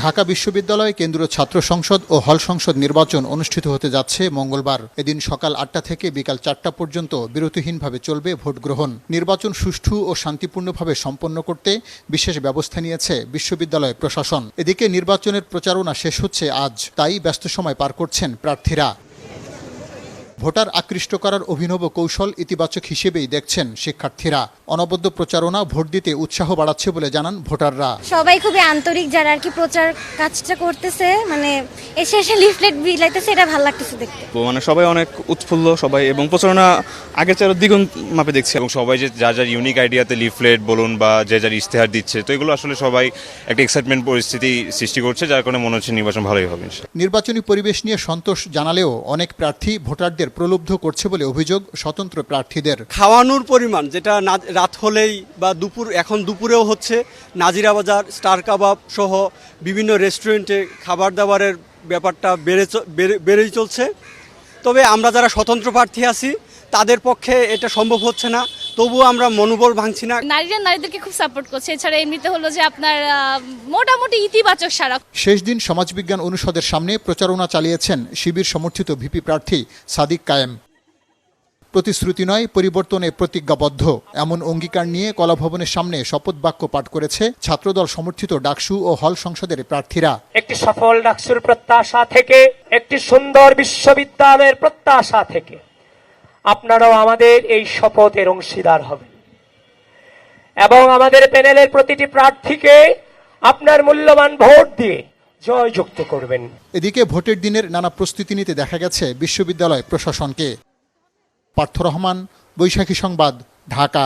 ঢাকা বিশ্ববিদ্যালয় কেন্দ্রীয় ছাত্র সংসদ ও হল সংসদ নির্বাচন অনুষ্ঠিত হতে যাচ্ছে মঙ্গলবার। এদিন সকাল ৮টা থেকে বিকাল ৪টা পর্যন্ত বিরতিহীনভাবে চলবে ভোট গ্রহণ। নির্বাচন সুষ্ঠু ও শান্তিপূর্ণভাবে সম্পন্ন করতে বিশেষ ব্যবস্থা নিয়েছে বিশ্ববিদ্যালয় প্রশাসন। এদিকে নির্বাচনের প্রচারণা শেষ হচ্ছে আজ, তাই ব্যস্ত সময় পার করছেন প্রার্থীরা। ভোটার আকৃষ্ট করার অভিনব কৌশল ইতিবাচক হিসেবেই দেখছেন শিক্ষার্থীরা। অনবদ্য প্রচারণা ভোট দিতে উৎসাহ বাড়াচ্ছে বলে জানান ভোটাররা। সবাই খুবই আন্তরিক, যারা আর কি প্রচার কাজটা করতেছে, মানে এসে লিফলেট বিলাইতেছে, এটা ভালো লাগতেছে দেখতে। মানে সবাই অনেক উৎফুল্ল সবাই, এবং প্রচারণা আগের চেয়ে দ্বিগুণ মাপে দেখছে, এবং সবাই যে যার ইউনিক আইডিয়াতে লিফলেট বলুন বা যে যার ইশতেহার দিচ্ছে, তো এগুলো আসলে সবাই একটা এক্সাইটমেন্ট পরিস্থিতি সৃষ্টি করছে, যার কারণে মনে হচ্ছে নির্বাচন ভালোই হবে। নির্বাচনী পরিবেশ নিয়ে সন্তোষ জানালেও অনেক প্রার্থী ভোটারদের প্রলুব্ধ করছে বলে অভিযোগ স্বতন্ত্র প্রার্থীদের। খাওয়ানোর পরিমাণ যেটা রাত হলেই বা এখন দুপুরেও হচ্ছে, নাজিরা বাজার, স্টার কাবাব সহ বিভিন্ন রেস্টুরেন্টে খাবার দাবারের ব্যাপারটা বেড়েই চলছে। তবে আমরা যারা স্বতন্ত্র প্রার্থী আছি তাদের পক্ষে এটা সম্ভব হচ্ছে না, তবুও আমরা মনোবল ভাঙছি না। নারীদেরকে খুব সাপোর্ট করছে। এছাড়া এমনিতে হলো যে আপনার মোটামুটি ইতিবাচক সারা। শেষ দিন সমাজবিজ্ঞান অনুষদের সামনে প্রচারণা চালিয়েছেন শিবির সমর্থিত ভিপি প্রার্থী সাদিক কায়েম। প্রতিশ্রুতি নয়, পরিবর্তনে প্রতিজ্ঞাবদ্ধ, এমন অঙ্গীকার নিয়ে কলাভবনের সামনে শপথ বাক্য পাঠ করেছে ছাত্রদল সমর্থিত ডাকসু ও হল সংসদের প্রার্থীরা। একটি সফল ডাকসুর প্রত্যাশা থেকে, একটি সুন্দর বিশ্ববিদ্যালয়ের প্রত্যাশা থেকে আপনারাও আমাদের এই শপথের অংশীদার হবেন এবং আমাদের প্যানেলের প্রতিটি প্রার্থীকে আপনার মূল্যবান ভোট দিয়ে জয়যুক্ত করবেন। এদিকে ভোটের দিনের নানা প্রস্তুতি নিতে দেখা গেছে বিশ্ববিদ্যালয় প্রশাসনকে। পার্থ রহমান, বৈশাখী সংবাদ, ঢাকা।